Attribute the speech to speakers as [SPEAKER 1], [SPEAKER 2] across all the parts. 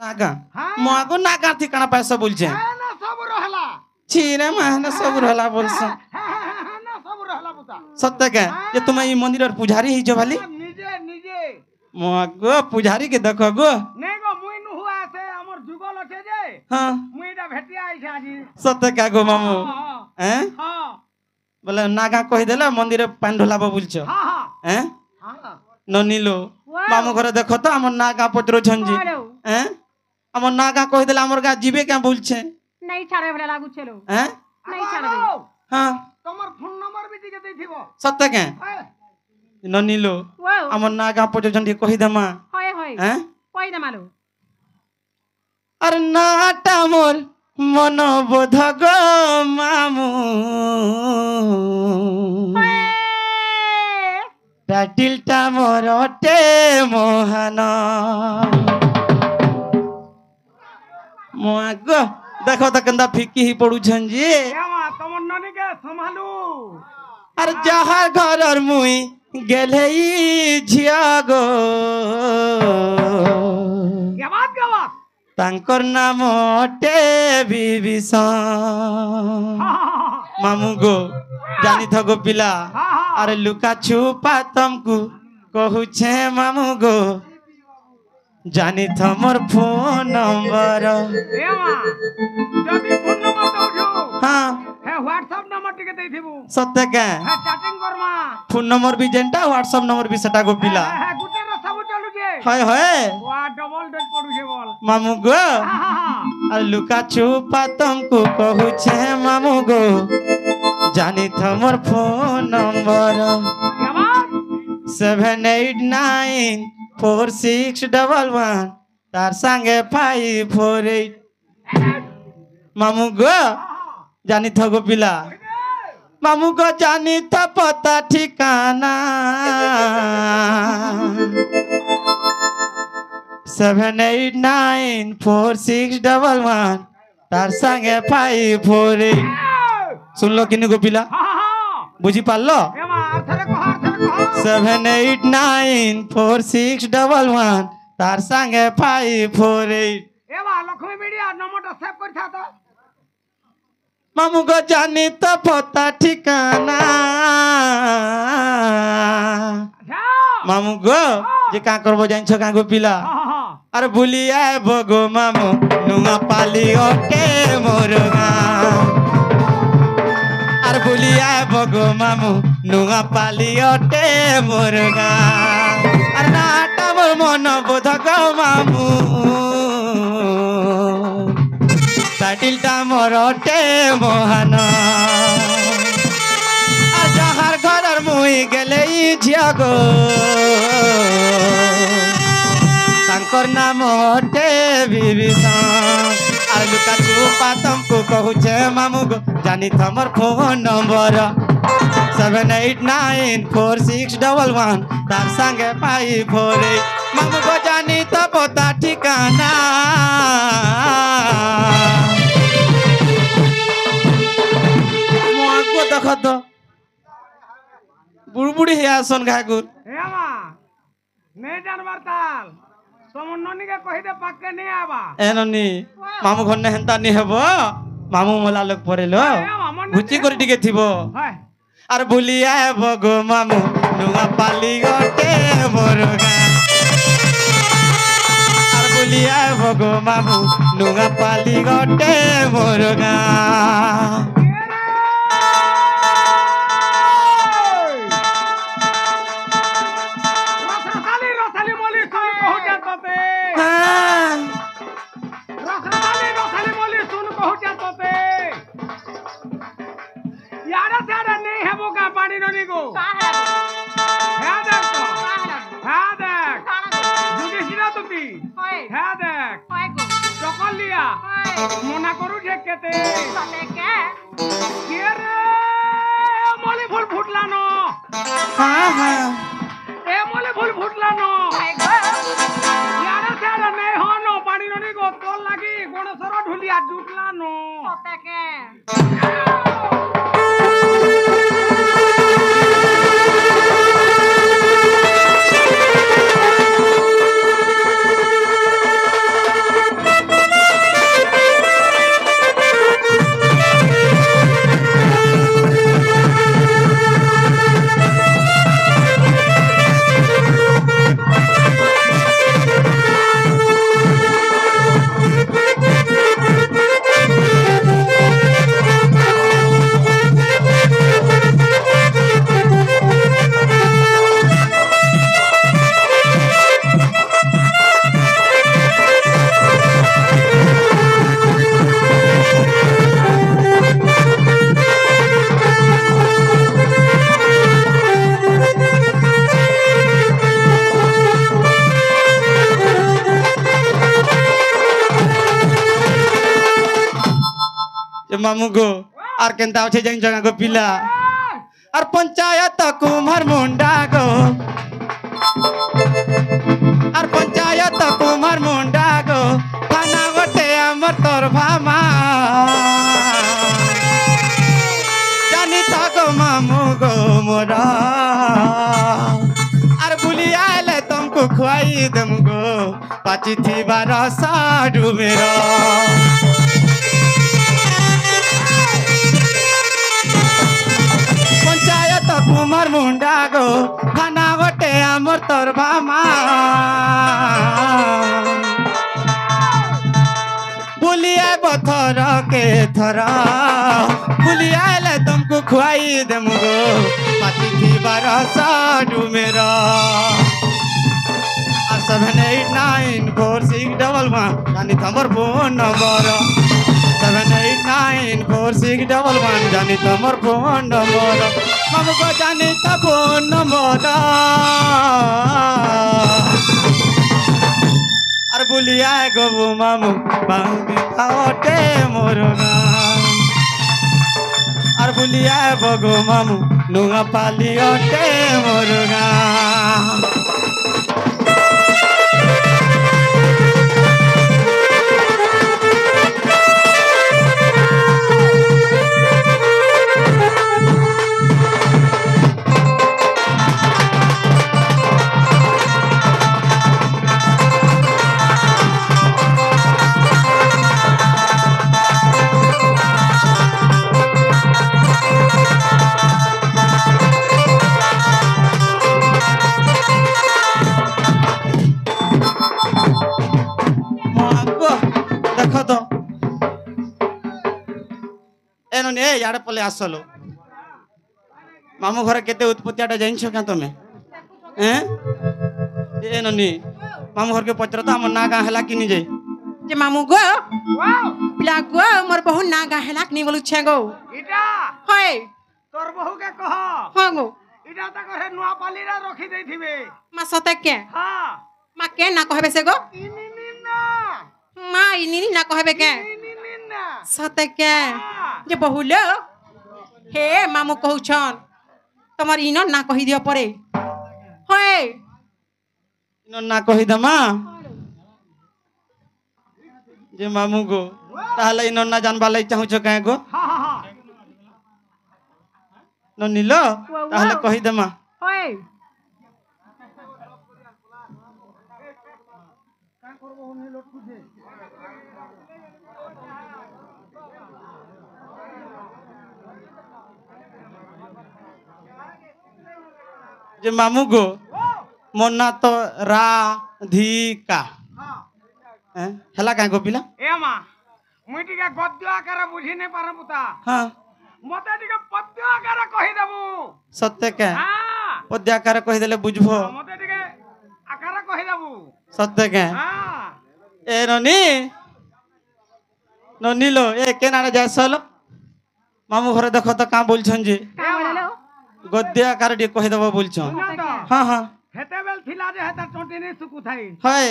[SPEAKER 1] नागा मगो नागा थी कणा पैसा बोलछे
[SPEAKER 2] ना सब रहला
[SPEAKER 1] छीरे महने सब रहला बोलछ
[SPEAKER 2] ना सब रहला बुता
[SPEAKER 1] सत्य के ये तुम ई मंदिर और पुजारी ही जो भाली
[SPEAKER 2] निजे निजे
[SPEAKER 1] मगो पुजारी के देखो गो
[SPEAKER 2] नहीं गो मुई नु हुआ से हमर जुगल अछे जे
[SPEAKER 1] हां
[SPEAKER 2] मुईटा भेटिया आइछ आजी
[SPEAKER 1] सत्य का गो मामू हैं
[SPEAKER 2] हां
[SPEAKER 1] बोले नागा कहि देला मंदिर पान ढोलाबो बोलछ
[SPEAKER 2] हां हां
[SPEAKER 1] हैं
[SPEAKER 2] हां
[SPEAKER 1] ननीलो मामू घर देखो तो हमर नागा पत्रो छंजी हैं हमर नागा कहि देला हमर गा जीवे क्या बोलछे
[SPEAKER 3] नहीं छाड़े भले लागू छेलो
[SPEAKER 1] हैं
[SPEAKER 2] नहीं छाड़बे
[SPEAKER 1] हां
[SPEAKER 2] तमर फोन नंबर भी दिके देथिबो
[SPEAKER 1] सत्य के ननीलो हमर नागा पत्रो छंजी कहि देमा
[SPEAKER 3] होय होय
[SPEAKER 1] हैं
[SPEAKER 3] कहि दे मालो
[SPEAKER 1] अरे नाटा मोर मनोबोध गो मामू टाटिलटा मोर अटे मोहन गो देखो तो कंदा फिकी ही पड़ू जी
[SPEAKER 2] एमा तमर ननी के संभालू
[SPEAKER 1] अरे जहार घर और मुई गेले ई झिया गो
[SPEAKER 2] गवात
[SPEAKER 1] तांकर नाम अटे विभीषण मामू गो जानी थगो पिला अरे लुका छुपा तुमको कहू छे मामू गो जानी थमर फोन नंबर
[SPEAKER 2] एमा जदी फोन नंबर दउछु
[SPEAKER 1] हां
[SPEAKER 2] हे व्हाट्सएप नंबर टिके देथिबु
[SPEAKER 1] सत्य के
[SPEAKER 2] हे चैटिंग करमा
[SPEAKER 1] फोन नंबर भी जेंटा व्हाट्सएप नंबर भी सेटा गो पिला
[SPEAKER 2] हे गुटे रे सब चलु जे
[SPEAKER 1] हाय हाय
[SPEAKER 2] वा डबल डेट पडु छे बोल
[SPEAKER 1] मामू गो अरे लुका छुपा तुमको कहू छे मामू गो जानी थमर फोन नंबर 78946111 तार संगे 548 मामू गो जानी थगो पिला मामू गो जानी था पता ठिकाना 78946111 तार संगे 548 सुन लो किन्नी को पिला बुझी पाल लो 78946111 तार संगे 548
[SPEAKER 2] एवा लक्ष्मी मीडिया नंबरটা সেভ করে থাকো
[SPEAKER 1] मामू को जानी तो पता ठिकाना मामू गो जे का करबो जाइन छ का गो पिला अरे भूलिया बगो मामू नुंगा पाली ओके मोरगा अरे भूलिया बगो मामू नुंगा पाली ओटे मोरगा अरे नाटा मोर मन बोध गो मामू टाइटिलटा मोर ओटे मोहन आ जहार घर मुई गेले ई झिया गो तांकर नाम ओटे विभीषण अरे लुका छुपा तुमको कहू छे मामू गो जानी थमर फोन नंबर 78946111 तार संगे 548 मामू गो जानी तो पता ठिकाना मोको देखो तो बुड़बुड़ी है आसन घागुर
[SPEAKER 2] एमा नहीं जानवर ताल तमर ननी के कहि दे पक्के नहीं आबा
[SPEAKER 1] एननी मामू घर ने हेंता नहीं हेबो मामू मला लोग परेलो गुची करी टिके थिबो
[SPEAKER 2] हाय
[SPEAKER 1] अरे भूलिया बगो मामू नुंगा पाली गोटे मोरगा अरे भूलिया बगो मामू नुंगा पाली गोटे मोरगा
[SPEAKER 2] रसाली मोली सुन कहू जातते रसाली मोली सुन कहू जातते यारा सारा नहीं है वो का पानी ननी को
[SPEAKER 3] का है
[SPEAKER 2] है देख तो
[SPEAKER 3] का है
[SPEAKER 2] है देख जुदी सिरा तुती
[SPEAKER 3] होय
[SPEAKER 2] है देख
[SPEAKER 3] होय गो
[SPEAKER 2] चकल लिया
[SPEAKER 3] होय
[SPEAKER 2] मना करू जे केते
[SPEAKER 3] सले के
[SPEAKER 2] के रे मोली फूल फुटला नो
[SPEAKER 1] हां हां
[SPEAKER 2] ए मोली फूल फुटला नो
[SPEAKER 3] होय गो
[SPEAKER 2] यारा सारा नहीं हो नो पानी ननी को तोल लागी गणेशर ढुलिया डुटला नो
[SPEAKER 3] सते के
[SPEAKER 1] যে মামু গো আর কেনতা আছে জানি জায়গা গো পিলা আর পঞ্চায়েত কুমার মুন্ডা গো আর পঞ্চায়েত কুমার মুন্ডা গো থানা গোটে আমার তোর ভামা জানি থাকো মামু গো মোরা আর ভুলি আইলে তুমকু খুয়াই দেম গো পাচি থিবার সাডু মেরা পঞ্চায়েত কুমার মুন্ডা গো থানা গোটে আমার তোর ভামা বুলিয়ে বথর কে থরা বুলিয়ে আইলে তুমকু খুয়াই দেম গো পাতি থিবার সাডু মেরা 7894611 জানি তোমার ফোন নম্বর 7894611 জানি তোমার ফোন নম্বর মামু গো জানি তা ফোন নম্বর আর বলিয়া গো মামু বাঙ্গি খাওয়াতে মোর গান আর বলিয়া গো মামু নুঙা পালিওতে মোর গান यार पले आसलो मामू घर केते उत्पत्तियाटा जाइछ क्या तमे हैं ए ननी मामू घर के पत्र तो हम ना गा हला कि नि जाई
[SPEAKER 3] जे मामू गो पिला गो मोर बहु ना गा हला कि नि बोलु छे गो
[SPEAKER 2] इटा
[SPEAKER 3] होय
[SPEAKER 2] तोर बहु के कह
[SPEAKER 3] हां गो
[SPEAKER 2] इटा त करे नुआ पालीरा रखी देई थिबे
[SPEAKER 3] मा सते के
[SPEAKER 2] हां
[SPEAKER 3] मा के ना कहबे से गो
[SPEAKER 2] इनी ना
[SPEAKER 3] मा इनी ना कहबे के
[SPEAKER 2] इनी ना
[SPEAKER 3] सते के जे बहु लो हे मामू कहू छन तमर इनो ना कहि दियो परे होय
[SPEAKER 1] इनो ना कहि दमा जे मामू गो ताहले इनो ना जानबा लै चाहू छ काहे गो
[SPEAKER 2] हां हां
[SPEAKER 1] न नीलो ताहले कहि दमा
[SPEAKER 3] होय
[SPEAKER 2] का करबो ने लोट खुजे
[SPEAKER 1] जे मामू गो मोना तो राधिका हैं हला काहे गो पिला
[SPEAKER 2] ए मा मुई टिका गद्य आकार बुझी ने पार पुता
[SPEAKER 1] हां
[SPEAKER 2] मते टिका पद्य आकार कहि देबू
[SPEAKER 1] सत्य के
[SPEAKER 2] हां
[SPEAKER 1] पद्याकार कहि देले बुझबो
[SPEAKER 2] मते टिका आकार कहि देबू
[SPEAKER 1] सत्य के
[SPEAKER 2] हां
[SPEAKER 1] ए ननी लो ए केनारे जासलो मामू घरे देखो तो का बोलछन जे
[SPEAKER 3] का बोललो
[SPEAKER 1] गद्य आकार डी कहि देबो बोलछन हां हां
[SPEAKER 2] हेते बेल थिला जे हेता टोटी ने सुकु थाई
[SPEAKER 1] हाय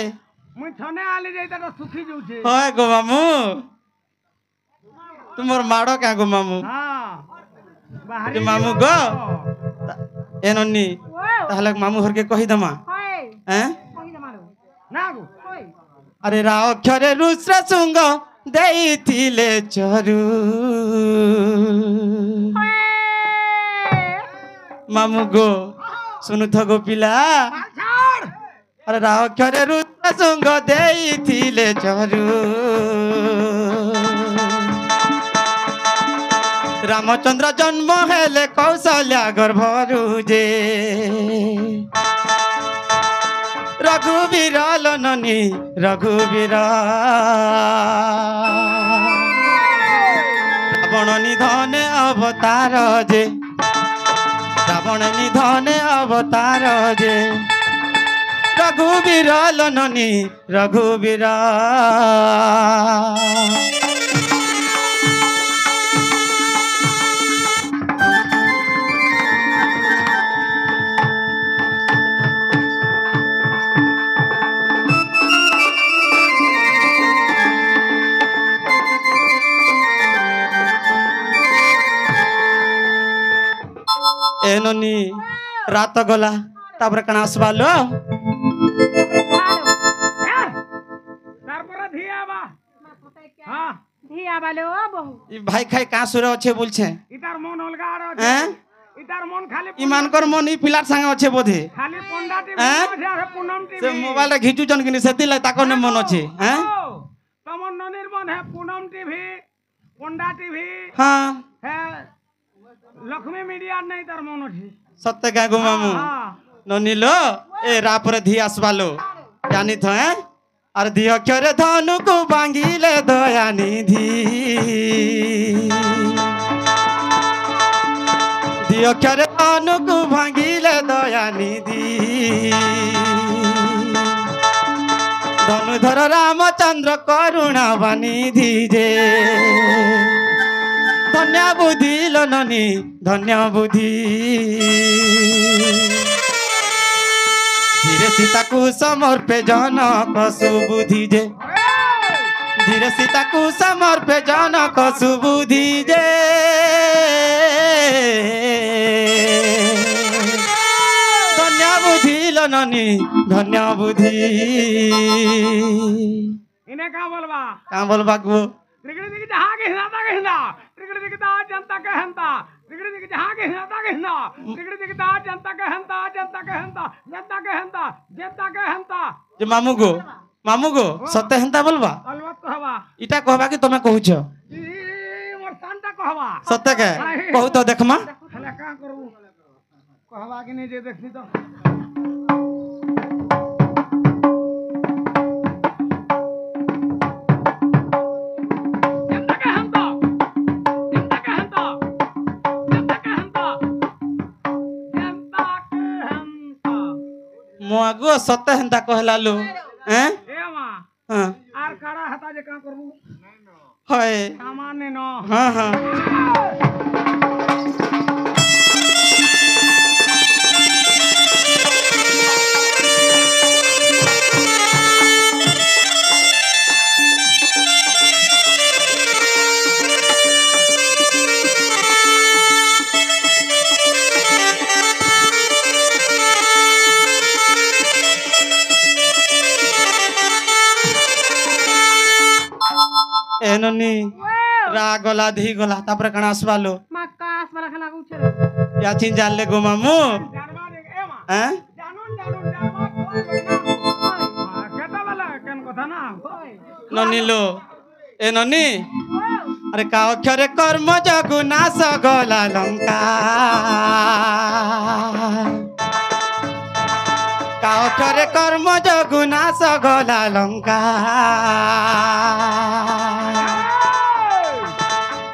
[SPEAKER 2] मुई थने आली जाईता तो सुखी जाउछे
[SPEAKER 1] हाय गो मामू तुमर माडो का गो मामू
[SPEAKER 2] हां बाहरी
[SPEAKER 1] जे मामू गो ए ननी ताहले मामू घर के कहि दमा
[SPEAKER 3] होय
[SPEAKER 1] हैं
[SPEAKER 3] कहि दे मारो
[SPEAKER 2] ना गो
[SPEAKER 3] होय
[SPEAKER 1] अरे राव अक्षरे रुद्र सुंग देइथिले चरु मामू गो सुनु थगो पिला
[SPEAKER 2] छाड़
[SPEAKER 1] अरे राव अक्षरे रुद्र सुंग देइथिले चरु रामचंद्र जन्म हेले कौशल्या गर्भरु जे रघुवीर लननी रघुवीर रावण निधने अवतार जे रावण निधने अवतार जे रघुवीर लननी रघुवीर এননি রাত গলা তারপরে কানা আসবা লো
[SPEAKER 2] তারপরে ধিয়াবা হ্যাঁ
[SPEAKER 3] ধিয়া বালো বহু
[SPEAKER 1] ই ভাই খাই কা সুরে আছে বলছে
[SPEAKER 2] ইতার মন অলগা আর আছে
[SPEAKER 1] হ্যাঁ
[SPEAKER 2] ইতার মন খালি
[SPEAKER 1] ইমানকর মন ই পিলার সাঙ্গে আছে বোধে
[SPEAKER 2] খালি পন্ডা টিভি
[SPEAKER 1] হ্যাঁ?
[SPEAKER 2] আছে আর পুনম টিভি
[SPEAKER 1] সে মোবাইলটা ঘিচুছন কিনি সেতি লাই তাকনে মন আছে হ্যাঁ
[SPEAKER 2] তোমার ননির মন হ্যাঁ পুনম টিভি পন্ডা টিভি
[SPEAKER 1] হ্যাঁ
[SPEAKER 2] হ্যাঁ লক্ষ্মী মিডিয়ার নাই তার মন আছে
[SPEAKER 1] সত্য কা গো মামু
[SPEAKER 2] হ্যাঁ
[SPEAKER 1] ননিলো এ রাপরে ধি আসবালো জানি তো হ্যাঁ আর ধি অক্ষরে ধনুকু ভাঙ্গিলে দয়ানিধি ধি অক্ষরে ধনুকু ভাঙ্গিলে দয়ানিধি ধনুধর রামচন্দ্র করুণা বানিধি যে ধন্য বুদ্ধি লো ননি ধন্য বুদ্ধি ধীরে সীতাকু সমর্পে জনক সুবুদ্ধি যে ধীরে সীতাকু সমর্পে জনক সুবুদ্ধি যে ধন্য বুদ্ধি লো ননি ধন্য বুদ্ধি
[SPEAKER 2] ইনে কা বলবা
[SPEAKER 1] কা বলবা গো
[SPEAKER 2] ত্রিকড়ি দিকে যাহা কে হিনা তা কে হিনা ত্রিকড়ি দিকে তা জনতা কে হন্তা ত্রিকড়ি দিকে যাহা কে হিনা তা কে হিনা ত্রিকড়ি দিকে তা জনতা কে হন্তা জনতা কে হন্তা জনতা কে হন্তা জনতা কে হন্তা
[SPEAKER 1] যে মামু গো সত্য হেন্তা বলবা
[SPEAKER 2] অলবত কহবা
[SPEAKER 1] ইটা কহবা কি তুমি কହୁଛ
[SPEAKER 2] ই মোর সানটা কহবা
[SPEAKER 1] সত্য কে কহু তো দেখমা
[SPEAKER 2] খালি কা করবু কহবা কি নিজে দেখনি তো জনতা কে হন্তা জনতা কে হন্তা জনতা কে হন্তা জনতা কে হন্তা
[SPEAKER 1] মো আগো সত্য হেন্তা কহলা লো হ্যাঁ
[SPEAKER 2] এ মা
[SPEAKER 1] হ্যাঁ
[SPEAKER 2] আর কাড়া হাতা যে কা করবু
[SPEAKER 1] হয়
[SPEAKER 2] সামান্য ন
[SPEAKER 1] হ্যাঁ হ্যাঁ এননি রা গলা ধি গলা তারপরে কানা আসবালো
[SPEAKER 3] মাকাস বালা খানা কুছে
[SPEAKER 1] ইয়াছিন জানলে গো মামু
[SPEAKER 2] জানবা রে এ মা
[SPEAKER 1] হ্যাঁ
[SPEAKER 2] জানুন জানবা কেতা বলা কেন কথা না
[SPEAKER 1] ননিলো এ ননি আরে কা অক্ষরে কর্ম জগু নাশ গলা লঙ্কা কা অক্ষরে কর্ম জগু নাশ গলা লঙ্কা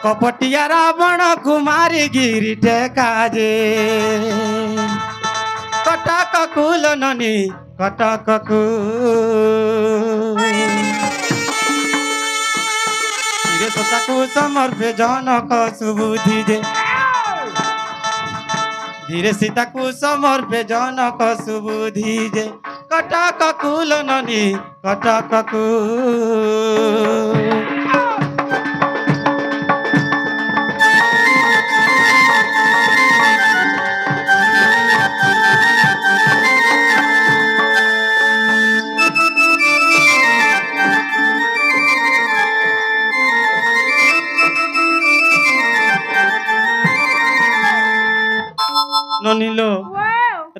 [SPEAKER 1] কপটিয়া রাবণ কুমারী গিরি টেকাজে কটক কুল ননি কটক ধীরে সতাকু সমর্পে জনক সুবুদ্ধি যে ধীরে সীতাকু সমর্পে জনক সুবুদ্ধি যে কটক কুল ননি কটক ননিলো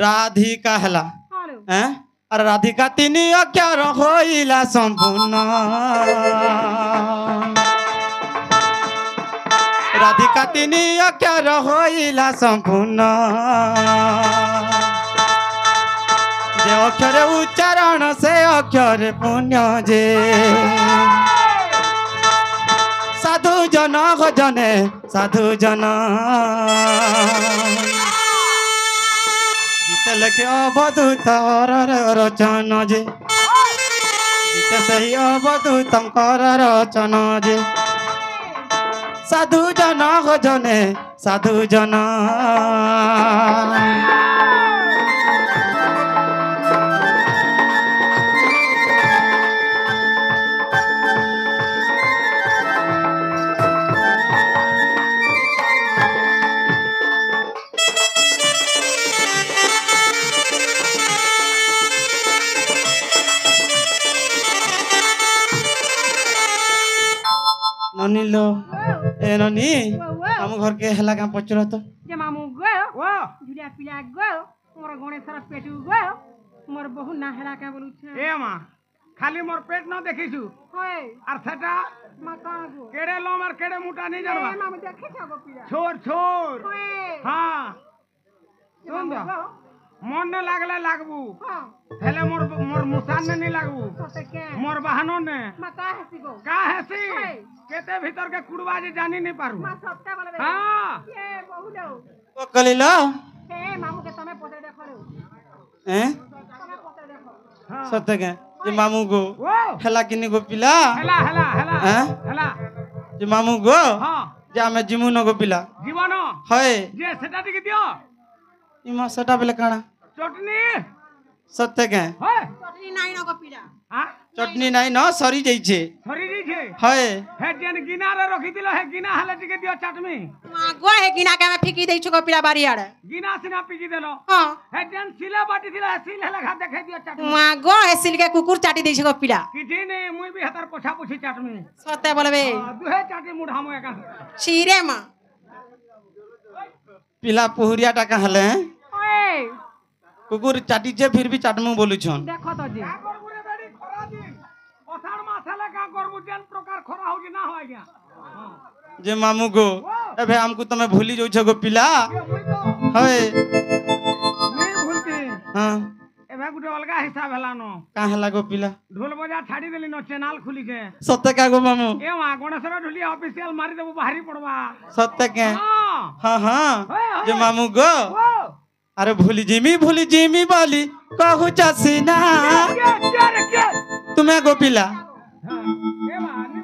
[SPEAKER 1] রাধিকা হেলা
[SPEAKER 3] হালো
[SPEAKER 1] হ্যাঁ আর রাধিকা তিনি অক্ষর হইলা সম্পূর্ণ রাধিকা তিনি অক্ষর হইলা সম্পূর্ণ যে অক্ষরে উচ্চারণ সে অক্ষরে পুণ্য যে সাধু জন জনে সাধু জন গীতে লেখে অবধূত রচন যে গীতে সেই অবধূতঙ্কর রচন যে সাধু জন জনে সাধু জন অনিল এ ননি ଆମ ଘର କେ ହେଲା କାଁ ପଚର ତ
[SPEAKER 3] যে মামু গো
[SPEAKER 2] ও
[SPEAKER 3] ঝুলিয়া পিলা গো মোর গণেশর পেটু গো মোর বহু না হেলা কে বলুছে
[SPEAKER 2] এ মা খালি মোর পেট ন দেখিছু
[SPEAKER 3] হয়
[SPEAKER 2] আর সেটা
[SPEAKER 3] মা কান গো
[SPEAKER 2] কেড়ে লম আর কেড়ে মোটা নেই জানবা
[SPEAKER 3] মামু দেখিছ গো পিলা
[SPEAKER 2] ছোর ছোর
[SPEAKER 3] হয়
[SPEAKER 2] হ্যাঁ
[SPEAKER 3] শুন গো
[SPEAKER 2] মন নে লাগলে লাগবু
[SPEAKER 3] হ্যাঁ
[SPEAKER 2] হেলে মোর মোর মুসান নে নি লাগবু
[SPEAKER 3] তো কে
[SPEAKER 2] মোর বাহানো নে
[SPEAKER 3] মা কা হাসি গো
[SPEAKER 2] কা হেসি কেতে ভিতর কে কুড়বা যে জানি নি পারু
[SPEAKER 3] মা সত্যি বলবে
[SPEAKER 2] হ্যাঁ
[SPEAKER 3] এ বহু লো
[SPEAKER 1] ও কলিল
[SPEAKER 3] হে মামু কে তুমি পতে দেখো রে
[SPEAKER 1] এ
[SPEAKER 3] তুমি পতে দেখো
[SPEAKER 2] হ্যাঁ
[SPEAKER 1] সত্য কে যে মামু গো
[SPEAKER 2] ও
[SPEAKER 1] হেলা কিনি গো পিলা
[SPEAKER 2] হেলা হেলা হেলা
[SPEAKER 1] হ্যাঁ?
[SPEAKER 2] হেলা
[SPEAKER 1] যে মামু গো
[SPEAKER 2] হ্যাঁ
[SPEAKER 1] যে আমি জিমু ন গো পিলা
[SPEAKER 2] জীবন
[SPEAKER 1] হয়
[SPEAKER 2] যে সেটা টিকে দিও
[SPEAKER 1] ইমা সেটা বেলে কাଣା
[SPEAKER 2] চটনি
[SPEAKER 1] সত্য কে
[SPEAKER 2] হয়
[SPEAKER 3] চটনি নাই ন গো পিলা
[SPEAKER 2] আ
[SPEAKER 1] চটনি নাই ন সরি যাইছে
[SPEAKER 2] সরি দিছে
[SPEAKER 1] হয়
[SPEAKER 2] হে যেন গিনারে রখি দিল হে গিনা হেলে টিকে দিও চাটনি
[SPEAKER 3] মা গো হে কিনা কে আমি ফিকি দেইছো গো পিলা বাড়ি আড়ে
[SPEAKER 2] গিনা সিনা পিকি দিল
[SPEAKER 3] হ্যাঁ
[SPEAKER 2] হে যেন সিলা বাটি দিল হে সিল হেলে ঘা দেখাই দিও চাটনি
[SPEAKER 3] মা গো হে সিলকে কুকুর চাটি দেইছো গো পিলা
[SPEAKER 2] কিছি নেই মুই বি হাতার পোছা পুছি চাটনি
[SPEAKER 3] সত্যি বলবে
[SPEAKER 2] দুহে চাটনি মুঢ়ামু একা
[SPEAKER 3] শিরে মা
[SPEAKER 1] পিলা পুহুরিয়া টাকা হলে
[SPEAKER 3] ওই
[SPEAKER 1] কুকুর চাটিছে ফির বি চাটমু বলুছন
[SPEAKER 3] দেখো তো যে
[SPEAKER 2] কা করবু রে বেডি খরা দিন অষাঢ় মাস হেলে কা করবু যেন প্রকার খরা হউকি না হয় গিয়া
[SPEAKER 1] যে মামু গো এবে আমকু তুমি ভুলি যাইছ গো পিলা
[SPEAKER 2] মুই তো
[SPEAKER 1] হয়
[SPEAKER 2] নেই ভুলতি
[SPEAKER 1] হ্যাঁ
[SPEAKER 2] এবে গুটে অলগা হিসাব হেলানো
[SPEAKER 1] কা হেলা গো পিলা
[SPEAKER 2] ঢোল বজা ছাড়ি দেলি ন চ্যানেল খুলিছে
[SPEAKER 1] সত্য কে গো মামু
[SPEAKER 2] এ মা গণেশর ঢুলি অফিসিয়াল মারি দেবো বাহারি পড়বা
[SPEAKER 1] সত্য কে
[SPEAKER 2] হ্যাঁ
[SPEAKER 1] হ্যাঁ হ্যাঁ
[SPEAKER 2] হয়, হয়।
[SPEAKER 1] যে মামু গো
[SPEAKER 2] ও
[SPEAKER 1] আরে ভুলি জিমি বলি কহু চাসি না
[SPEAKER 2] কে
[SPEAKER 1] তুমি গো পিলা
[SPEAKER 2] হ্যাঁ এ মা নি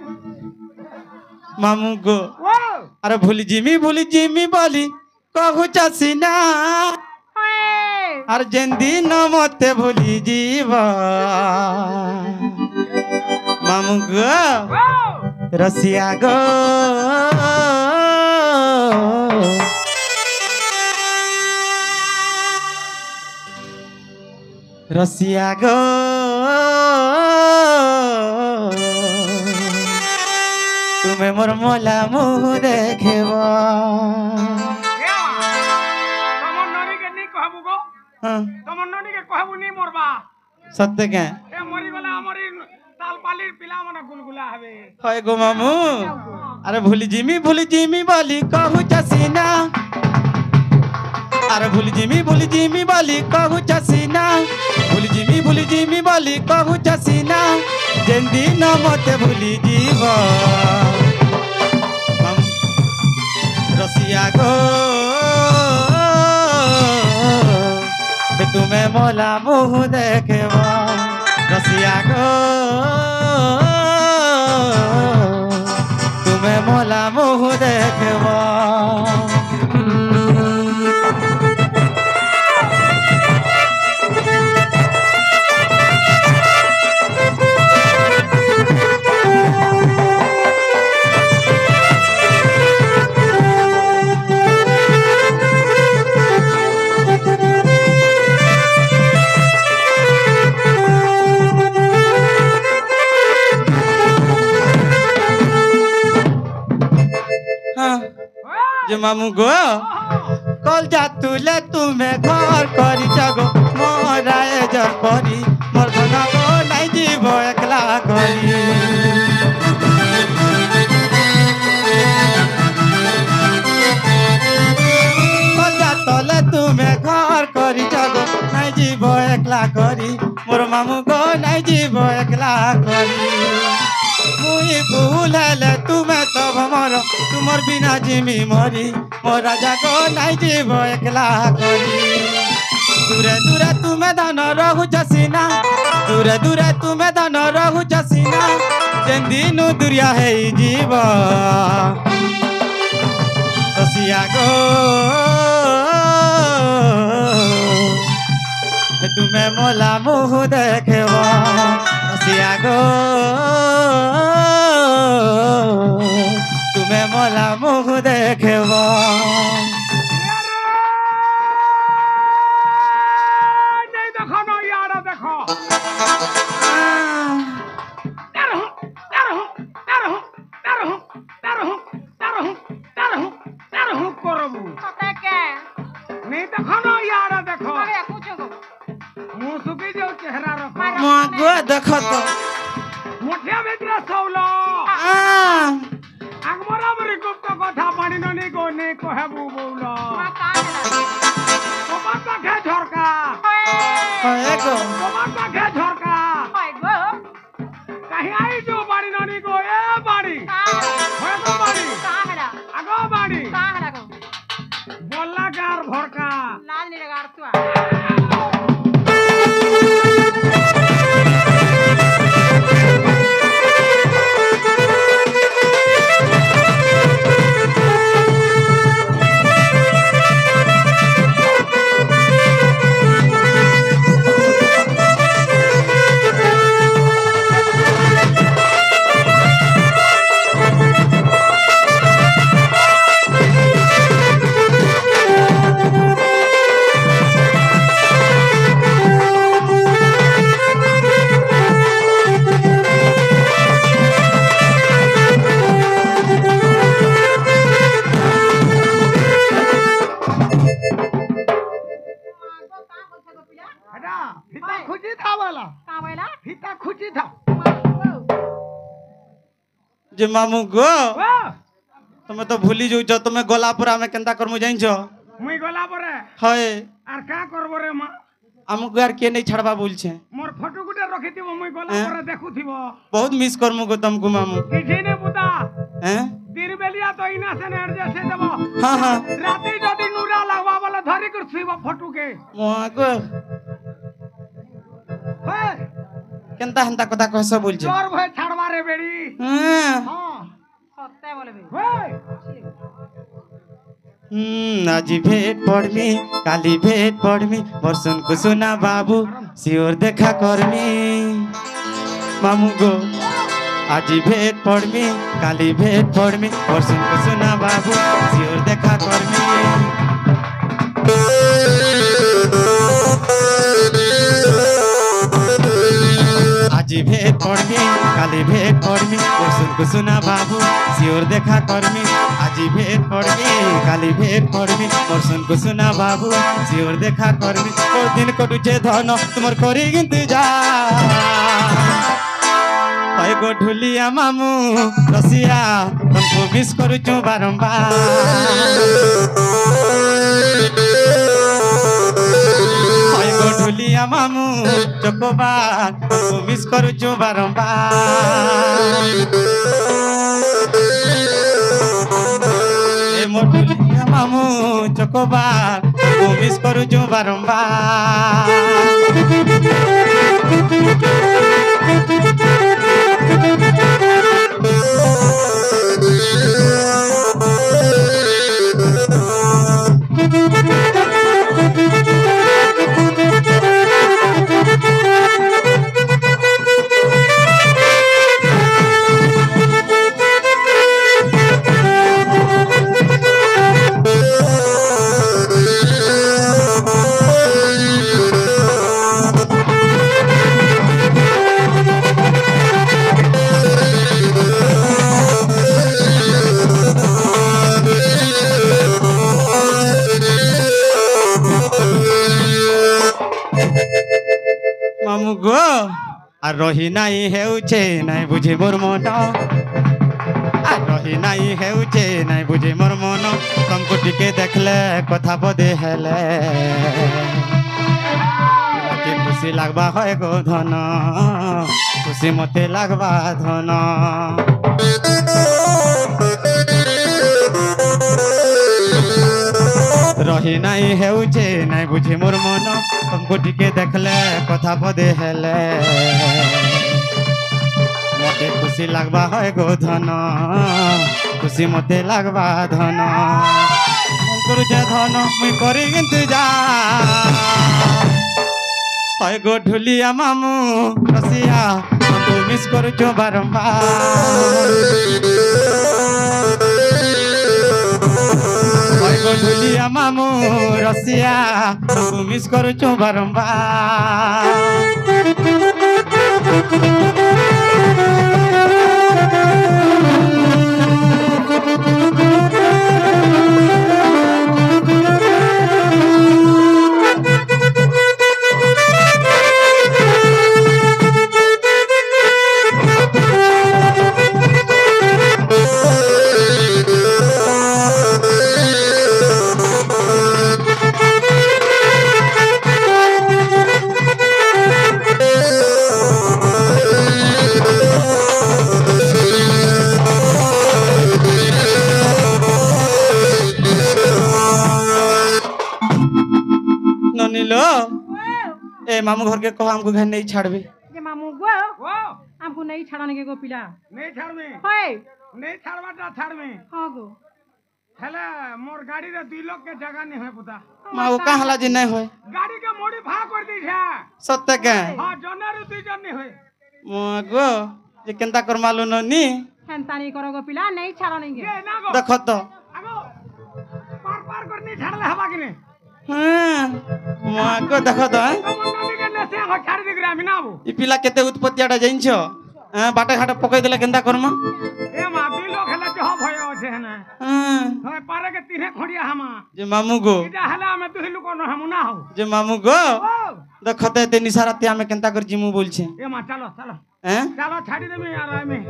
[SPEAKER 1] মামু গো
[SPEAKER 2] ও
[SPEAKER 1] আরে ভুলি জিমি বলি কহু চাসি না আর যেন দিন মতে ভুলি জীব মামু গো
[SPEAKER 2] ও
[SPEAKER 1] রসিয়া গো রসিয়া গো তুমি মোর মোলা মুহ দেখব
[SPEAKER 2] এ মা তোমার ননিকে নি কহবু গো তোমার ননিকে কহবু নি মরবা
[SPEAKER 1] সত্য কে
[SPEAKER 2] এ মরি গলে আমারই তাল পালির পিলা মানে গুলগুলা হবে
[SPEAKER 1] হয় গো মামু আরে ভুলি জিমি বলি কহু চাসি না আরে ভুলি জিমি বলি কহু চাসি না ভুলি জিমি বলি কহু চাসি না যেন দিন মতে ভুলি জীব মামু রসিয়া গো তুমি মোলা মুহ দেখব রসিয়া গো তুমি মোলা মুহ দেখব হ্যাঁ যে মামু গো কল যা তুলে তুমি ঘর করি যাগো মোরায় যর করি মোর ধনা গো নাই জীব একলা করি কল যা তলে তুমি ঘর করি যাগো নাই জীব একলা করি মোর মামু গো নাই জীব একলা করি মুই ভুল হেলে তুমি তো ভমর তোমার বিনা জিমি মরি মোর রাজা গো নাই জীব একলা করি দূরে দূরে তুমি ধন রহুছ সিনা দূরে দূরে তুমি ধন রহুছ সিনা যেন দিনু দুরিয়া হেই জীব রসিয়া গো তুমি মোলা মুহ দেখব রসিয়া গো তুমি মোলা মুহ দেখব
[SPEAKER 2] নেই দেখো না ইয়ারা দেখো
[SPEAKER 1] মাগো দেখো তো
[SPEAKER 2] মোটিয়া ভিতরে সৌলো
[SPEAKER 1] আহ,
[SPEAKER 2] আগমরা মরি গুপ্ত কথা পানি ননি গনে কহেবু বউলো তোমার পাখে ঝরকা
[SPEAKER 1] হয় গো
[SPEAKER 2] তোমার পাখে ঝরকা কাহি আই जो বাড়ি ননি গো এ বাড়ি হয় গো বাড়ি আগো বাড়ি বল্লা গার ভরকা এটা ফিতা খুঁজি থা বলা ফিতা খুঁজি থা
[SPEAKER 1] যে মামু গো
[SPEAKER 2] ও
[SPEAKER 1] তুমি তো ভুলি যাউছ তুমি গলা পরে আমি কেনতা করমু জানিছ
[SPEAKER 2] মুই গলা পরে
[SPEAKER 1] হয়
[SPEAKER 2] আর কা করব রে মা
[SPEAKER 1] আমগো আর কে নেই ছাড়বা বলছে
[SPEAKER 2] মোর ফটো গুটে রখিতিব মুই গলা
[SPEAKER 1] হ্যাঁ।
[SPEAKER 2] পরে দেখুথিব
[SPEAKER 1] বহুত মিস করমু গো তুমকু মামু
[SPEAKER 2] কিছু নে বুতা
[SPEAKER 1] হ্যাঁ
[SPEAKER 2] দিরবেলিয়া তো ইনা সে এডজাস্ট দেব
[SPEAKER 1] হ্যাঁ হ্যাঁ
[SPEAKER 2] রাতে যদি নুরা লাগবা বলে ধরি করে ছুইব ফটোকে
[SPEAKER 1] মাগো
[SPEAKER 2] হ্যাঁ
[SPEAKER 1] কেনতা হেনতা কথা কহস বলছে
[SPEAKER 2] তোর ভয় ছাড়বা রে বেড়ি
[SPEAKER 1] হ্যাঁ
[SPEAKER 2] হ্যাঁ হ্যাঁ
[SPEAKER 1] আজি ভেট পড়মি কালি ভেট পড়মি বর্ষণ কুসুনা বাবু শিওর দেখা করমি মামু গো আজি ভেট পড়মি কালি ভেট পড়মি বর্ষণ কুসুনা বাবু শিওর দেখা করমি আজি ভেট পড়মি কালি ভেট পড়মি বর্ষণ কুসুনা বাবু শিওর দেখা করমি আজি ভেট পড়মি কালি ভেট পড়মি বর্ষণ কুসুনা বাবু শিওর দেখা করমি ও দিন কটুছে ধন তোমার করি কিন্তু যা হয় গো ঢুলিয়া মামু রসিয়া তোমাকে মিস করুছু বারম্বার হয় গো ঢুলিয়া মামু চকোবার তোমাকে মিস করুছু বারম্বার এ মো ঢুলিয়া মামু চকোবার তোমাকে মিস করুছু বারম্বার মামু গো আর রহি নাই হেউছে নাই বুঝি মোর মন আর রহি নাই হেউছে নাই বুঝি মোর মন তমকু টিকে দেখলে কথা বদে হেলে মতে খুশি লাগবা হয় গো ধন খুশি মতে লাগবা ধন রহি নাই হেউছে নাই বুঝি মোর মন তমকু টিকে দেখলে কথা বদে হেলে মতে খুশি লাগবা হয় গো ধন খুশি মতে লাগবা ধন করুছে ধন মুই করি কিন্তু যা হয় গো ঢুলিয়া মামু রসিয়া তু মিস করুছো বারম্বার হয় গো ঢুলিয়া মামু রসিয়া তু মিস করুছো বারম্বার ए मामू घर के कहो हमको घर नहीं छाड़बे
[SPEAKER 3] जे मामू गो
[SPEAKER 2] ओ
[SPEAKER 3] हमको नहीं छाड़ने के गो पिला
[SPEAKER 2] नहीं छाड़बे
[SPEAKER 3] होय
[SPEAKER 2] नहीं छाड़बाटा छाड़बे
[SPEAKER 3] हां गो
[SPEAKER 2] हेले मोर गाड़ी रे 2 लोग के जगह नहीं है पुता
[SPEAKER 1] माँ वो कहाँ हला जी नहीं होए
[SPEAKER 2] गाड़ी के मॉडिफाई कर दी है
[SPEAKER 1] सत्य के
[SPEAKER 2] हां जने रे 2 जन नहीं होए
[SPEAKER 1] गो जे केंता कर मालूम नी
[SPEAKER 3] हेंता नहीं करो गो पिला नहीं छाड़ने के
[SPEAKER 2] ये ना गो
[SPEAKER 1] देखो तो
[SPEAKER 2] आगो पार पार कर नहीं छाड़ले हवा कि नहीं
[SPEAKER 1] माँ को देखो तो
[SPEAKER 2] तो मन नदी के ने से हो छाड़ दी ग्राम ना वो
[SPEAKER 1] ई पिला केते उत्पत्तियाटा जाइछो बाटे घाटे पकई देले केंता करम
[SPEAKER 2] ए मा 2 लोग हेले जो भय होछे है ना होय पारे के तीने खोड़िया हमा
[SPEAKER 1] जे मामू गो
[SPEAKER 2] इटा हला में 2 लोग न हम ना हो
[SPEAKER 1] जे मामू गो
[SPEAKER 2] ओ
[SPEAKER 1] देखो तो ते निसाराती हमें केंता कर जिमु बोलछे
[SPEAKER 2] ए मा चलो चलो
[SPEAKER 1] हैं
[SPEAKER 2] चलो छाड़ी दे में यार में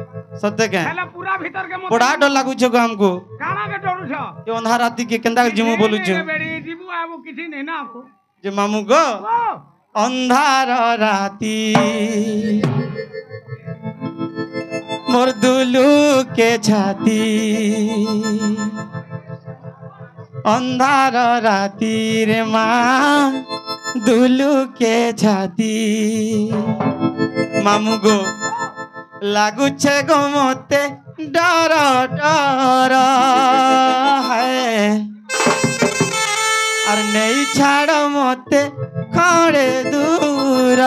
[SPEAKER 1] सत्य के
[SPEAKER 2] हेले पूरा भीतर के
[SPEAKER 1] बड़ा डर लागु छो हमको
[SPEAKER 2] काना के डरू छ
[SPEAKER 1] ये अंधार राती के केंता कर जिमु बोलु छो
[SPEAKER 2] बेड़ी जीबू आबू किसी नहीं ना आपको
[SPEAKER 1] जे मामू गो
[SPEAKER 2] ओ
[SPEAKER 1] अंधार राती मोर दुलू के छाती अंधार राती रे माँ दुलू के छाती मामू गो लागू छे गो मोते डर डर है और नहीं छाड़ मोते खड़े दूर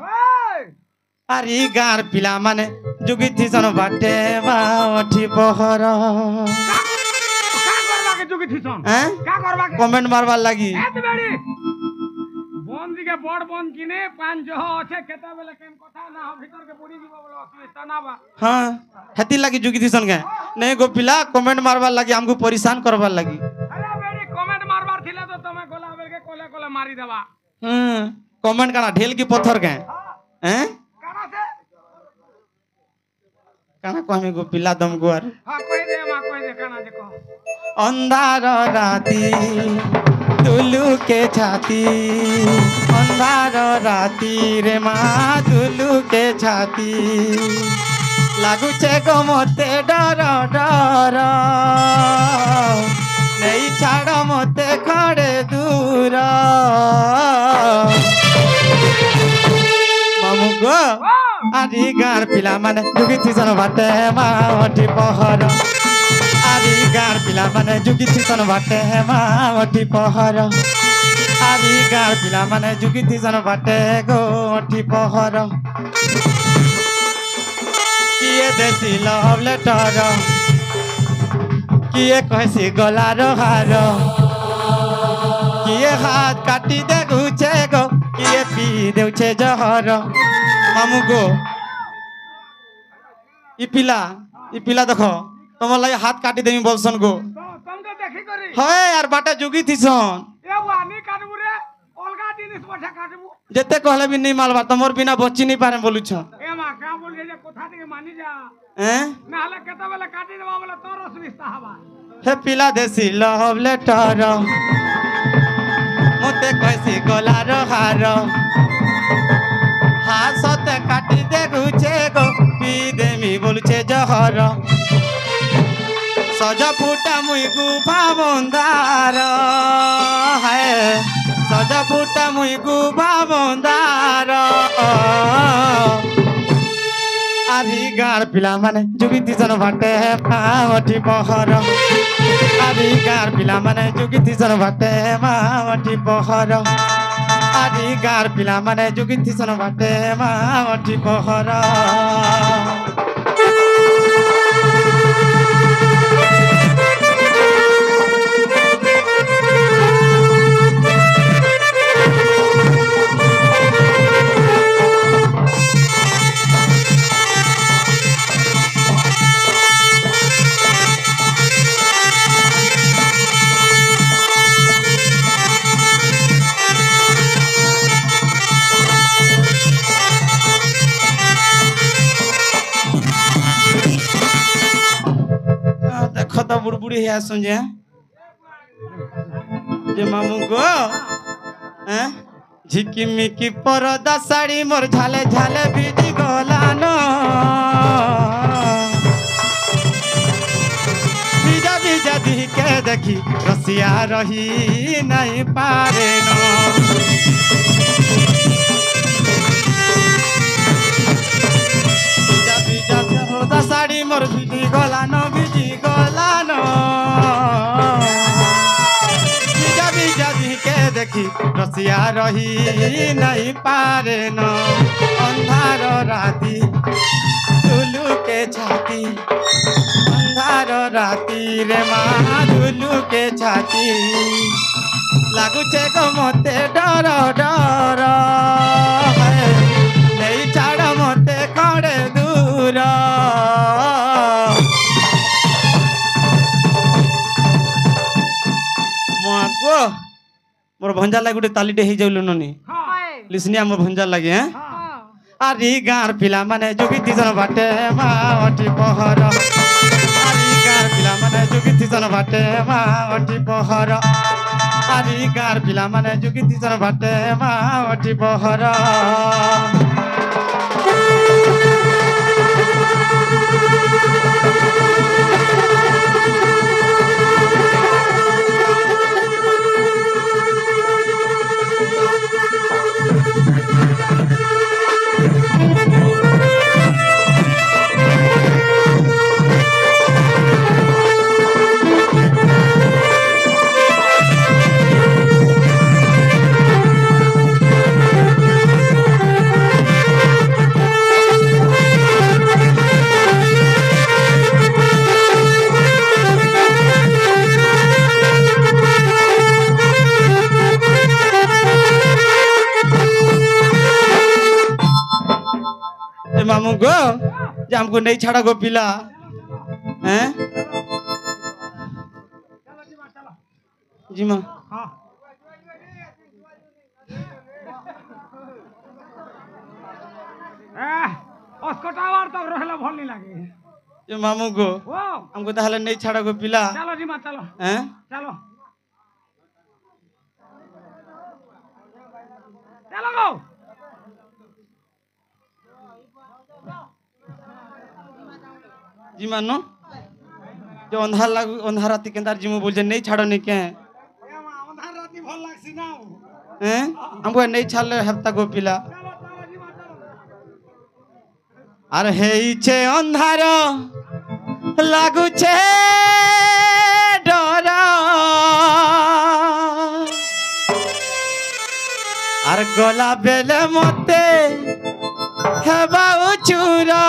[SPEAKER 2] ओए
[SPEAKER 1] अरे गार पिला माने जुगी थीसन बाटे बाठी पहर
[SPEAKER 2] का करबा के जुगी थीसन
[SPEAKER 1] हैं
[SPEAKER 2] का करबा के
[SPEAKER 1] कमेंट मारवा लगी
[SPEAKER 2] एत बेड़ी बंदी के बड़ बंद किने पान जो আছে केता बेले केन कथा ना हो भीतर के बुड़ी जीव बोलो असुविधा ना बा
[SPEAKER 1] हाँ हेती लगी जुगी थीसन के नहीं गो पिला कमेंट मारवा लगी हमको परेशान करवा लगी
[SPEAKER 2] अरे बेड़ी कमेंट मारबार थिले तो तमे गोला बेल के कोले कोले मारी देबा
[SPEAKER 1] कमेंट करना ढेल की पत्थर के हैं
[SPEAKER 2] काना से
[SPEAKER 1] काना को हमें गो पिला दम गुआर
[SPEAKER 2] हां कोई दे मा कोई दे काना जे को
[SPEAKER 1] अंधार राती दुलू के छाती अंधार राती रे माँ दुलू के छाती लागू छे गो मोते डर डर नहीं छाड़ मोते खड़े दूर मामू गो आदि गार पिला माने जुगी थीसन बाटे मावटी पहर आदि गार पिला माने जुगी थीसन बाटे मावटी पहर आदि गार पिला माने जुगी थीसन बाटे गोठी पहर किए देसी लव लेटर किए कहसी गलार हार किए हाथ काटी दे घुचे गो किए पी देउछे जहर मामू गो ई पिला देखो तुम लगे हाथ काटी देमी बोलसन गो
[SPEAKER 2] तो तुम तो देखी करी
[SPEAKER 1] हय यार बाटा जुगी थीसन
[SPEAKER 2] ए वानी काटबू रे अलगा जिनिस बठा काटबू
[SPEAKER 1] जेते कहले भी नहीं मालबा तमोर बिना बच्ची नहीं पारे बोलु छ
[SPEAKER 2] ए मा का बोल जे कोठा के मानी जा
[SPEAKER 1] हैं
[SPEAKER 2] ना हले केता बेले काटी देबा बोले तोर असुविधा हवा
[SPEAKER 1] हे पिला देसी लव लेटर मते कहसी गलार हार हासते काटी दे घुचे गो पी देमी बोलुछे जहर सजा फुटा मुई गुफा बंदार है सजा फुटा मुई गुफा बंदार आदि गार पिला माने जुगी थीसन बाटे मावटी पहर आदि गार पिला माने जुगी थीसन बाटे मावटी पहर आदि गार पिला माने जुगी थीसन बाटे मावटी पहर देखो तो बुड़बुड़ी है सुनजे जे मामू गो हैं झिकी मिकी परदा साड़ी मोर झाले झाले भिजी गलानो भिजा भिजा दी के देख देखी रसिया रही नहीं पारे न बीजा बीजा होदा साड़ी मोर भिजी गलानो भिजी गलानो बीजा बीजा के देखी रसिया रही नहीं पारे न अंधार राती दुलू के छाती अंधार राती रे माँ दुलू के छाती लागुचे गो मते डर डर नहीं छाड़ मते खड़े दूर मुआ मोर भंजा लागे गोटे तालीटे हो जाऊ ननी लिसनिया मोर भंजा लागे हैं आरी गार पिला माने जोगी जन बाटे माटी पहर आरी गार पिला माने जोगी जन बाटे माटी पहर आरी गार पिला माने जोगी जन बाटे माटी पहर मामू गो जे हमको नहीं छाड़ा गो पिला हैं जी माँ
[SPEAKER 2] उसको टावर तो रहला भल नहीं लगे
[SPEAKER 1] जे मामू गो हमको ताहले नहीं छाड़ा गो पिला
[SPEAKER 2] चलो जी माँ चलो
[SPEAKER 1] हैं
[SPEAKER 2] चलो चलो गो
[SPEAKER 1] जी मानो जो अंधार लागू अंधार राती केंदार जी मु बोल जे नहीं छाड़ो नहीं के
[SPEAKER 2] अंधार राती भल लागसी ना
[SPEAKER 1] हैं हमको नहीं छाड़ले हफ्ता गो पिला अरे हे छे अंधार लागू छे डर अरे गला बेले मते हेबा चूरा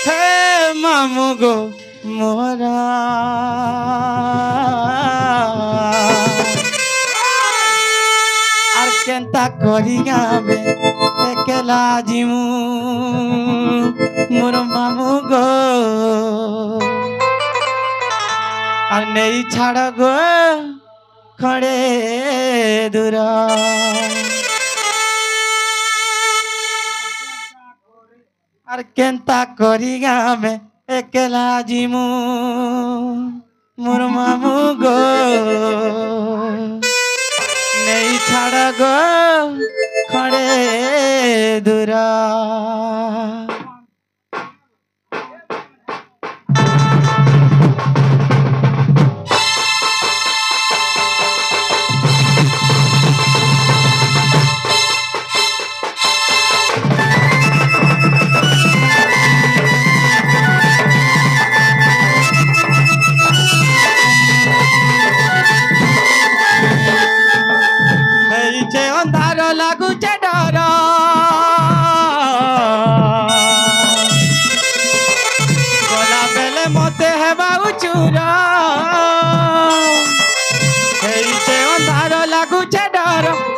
[SPEAKER 1] हे मामू गो मोरा आर केंता करिया बे एकला जिमु मोर मामू गो आर नहीं छाड़ गो खड़े दूरा आर केंता करिया में एकला जिमु मोर मामू गो नहीं छाड़ गो खड़े दूरा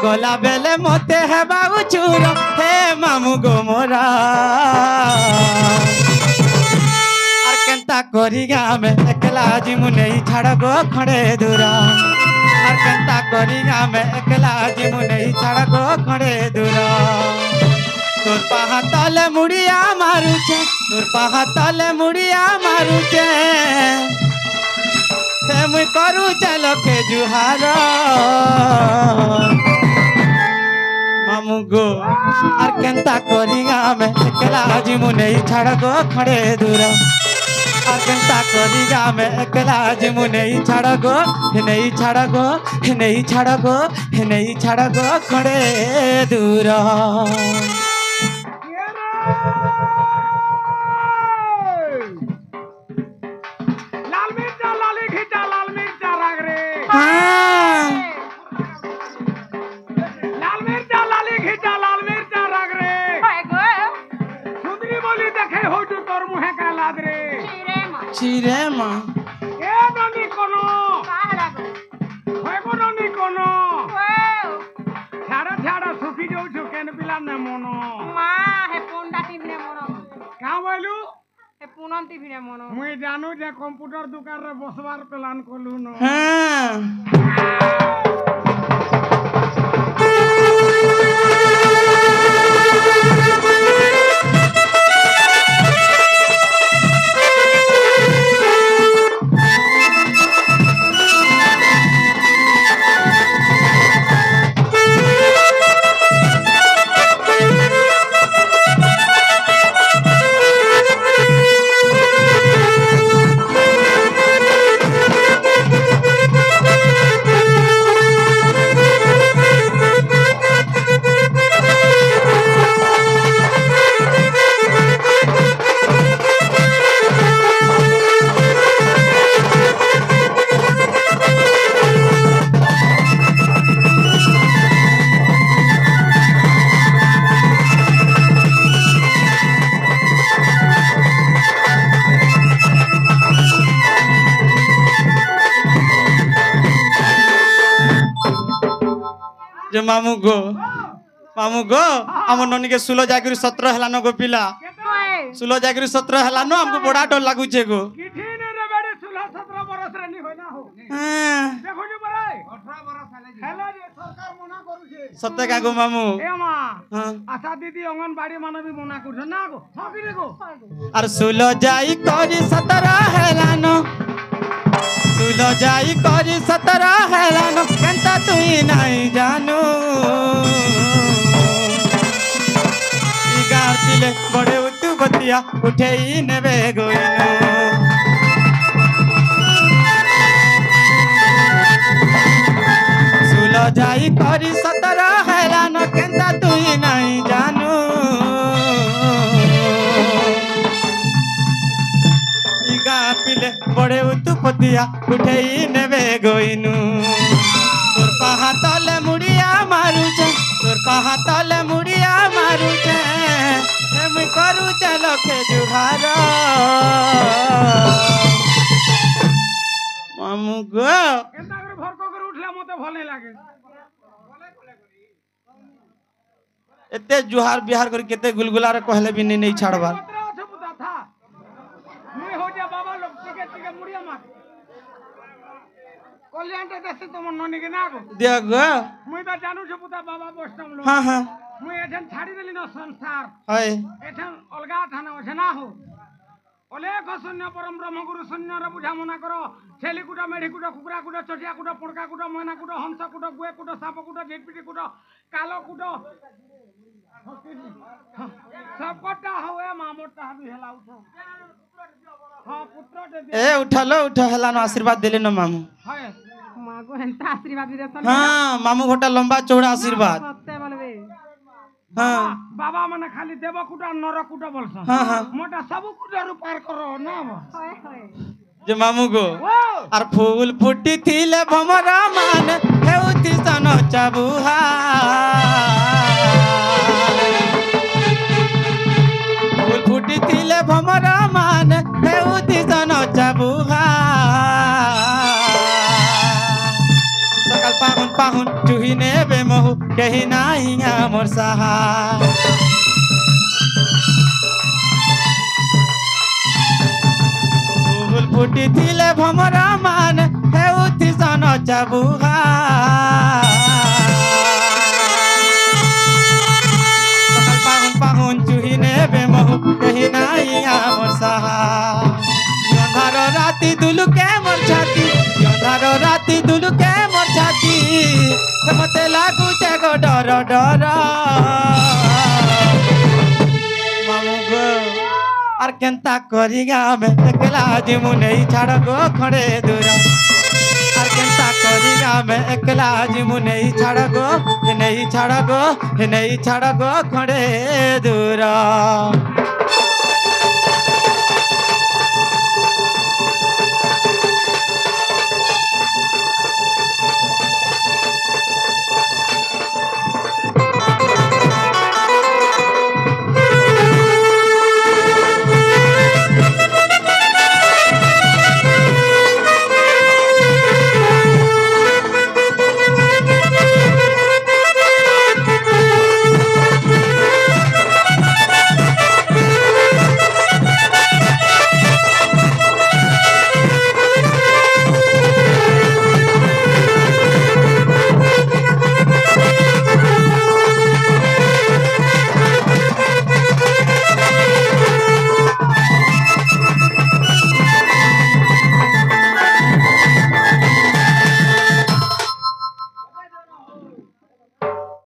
[SPEAKER 1] गला बेले मते है बाबू चूर हे मामू गो मोरा आर केंता करिया में एकला जिमु नहीं छाड़ गो खड़े दूरा आर केंता करिया में एकला जिमु नहीं छाड़ गो खड़े दूरा तोर पाहा तले मुड़िया मारुचे तोर पाहा तले मुड़िया मारुचे हे मुई करू चलो के जुहार मामू गो आर केंता करिया में एकला जिमु नहीं छाड़ गो खड़े दूरा केंता करी गामे एकला जिमु नहीं छाड़ गो नहीं छाड़ गो नहीं छाड़ गो नहीं छाड़ गो खड़े दूर
[SPEAKER 2] लाल मिर्चा लाली खींचा लाल मिर्चा राग रे
[SPEAKER 1] हाँ
[SPEAKER 2] लाल मिर्चा लाली खींचा लाल मिर्चा राग रे सुंदरी बोली देखे हो जो तोर मुहे का लाद रे
[SPEAKER 1] चिरे माँ
[SPEAKER 2] ए ननी कोनो होय को ननी कोनो छाड़ा छाड़ा सुखी जाऊ छु केन पिला न मोनो का बोलू मुई जानू जे कंप्यूटर दुकान रे बसवार प्लान कोलू न
[SPEAKER 1] हाँ जे मामू गो आम ननी के सुलो जागिरी 17 हेलानो गो पिला सुलो जागिरी 17 हेलानो हमको बड़ा डर लागुचे गो
[SPEAKER 2] किठी ने रे बेड़े 16 17 बरस रे नी होय ना हो
[SPEAKER 1] हाँ
[SPEAKER 2] देखो जी बराई 18 बरस हेला जे सरकार मना करू छे
[SPEAKER 1] सत्य का गो मामू
[SPEAKER 2] ए मां
[SPEAKER 1] हाँ
[SPEAKER 2] आशा दीदी अंगनबाड़ी माने भी मना करू ना गो हां कि रे गो
[SPEAKER 1] अरे सुलो जाई करी 17 हेलानो सुलो जाई करी 17 हेलानो केंता तुई नहीं जानू गार पिले बड़े उतु बतिया उठे ही नेबे गोइनो सुलो जाई करी 17 हेलानो केंता तुई नहीं जानू गार पिले बड़े उतु बतिया उठे ही नेबे गोइनु तोर पाहा तले मुड़िया मारुचे तोर पाहा तले मुड़िया मारुचे मुई करू चलो के जुहार मामू गो
[SPEAKER 2] केनता करे भरको करे उठला मते भल नहीं लागे
[SPEAKER 1] एते जुहार बिहार कर केते गुलगुला रे कहले भी नहीं छाड़बार
[SPEAKER 2] पत्रा छ पुता था मुई हो जा बाबा लोग टिके टिके मुड़िया मार कल्याण ते देसी तुम ननी के ना गो
[SPEAKER 1] दे गो
[SPEAKER 2] मुई तो जानू छ पुता बाबा बस्टम लो
[SPEAKER 1] हाँ हाँ
[SPEAKER 2] मुई एठन छाड़ी देली न संसार
[SPEAKER 1] हाय
[SPEAKER 2] एठन अलगा थाना होछे ना हो अलेख शून्य परम ब्रह्म गुरु शून्य रे बुझा मना करो छेली कुटा मेढी कुटा कुकरा कुटा चटिया कुटा पुड़का कुटा मैना कुटा हंस कुटा गुए कुटा साप कुटा झेटपिटी कुटा कालो कुटा सब कटा होए मामोटा भी हेला उठो हां पुत्र दे
[SPEAKER 1] ए उठा हेलानो आशीर्वाद देले न मामू
[SPEAKER 2] हाय
[SPEAKER 3] मागो हेंता आशीर्वाद भी देता
[SPEAKER 1] हाँ मामू घोटा लंबा चौड़ा आशीर्वाद
[SPEAKER 3] सत्य बोलबे
[SPEAKER 1] हाँ
[SPEAKER 2] बाबा माने खाली देव कुटा नर कुटा बोलस
[SPEAKER 1] हाँ हाँ
[SPEAKER 2] मोटा सब कुटा रु पार करो ना
[SPEAKER 3] होय होय
[SPEAKER 1] जे मामू गो
[SPEAKER 2] ओ
[SPEAKER 1] आर फूल फुटी थिले भमरा मान हेउति सन चाबुहा फूल फुटी थिले भमरा मान हेउति सन चाबुहा सकल पाहुन पाहुन चुही नेबे महु कहि नाही मोर सहा फूल फुटी थिले भमरा मान हेउति सन चाबुहा सकल पाहुन पाहुन चुही नेबे महु कहि नाही मोर सहा अंधार राति दुलुके मोर छाती अंधार राति दुलुके मोर छाती मते लागू छे गो डर मामू गो আর কেনতা করিগা আমি একলা জিমু নেই ছাড় গো খড়ে দূর আর কেনতা করিগা আমি একলা জিমু নেই ছাড় গো খড়ে দূর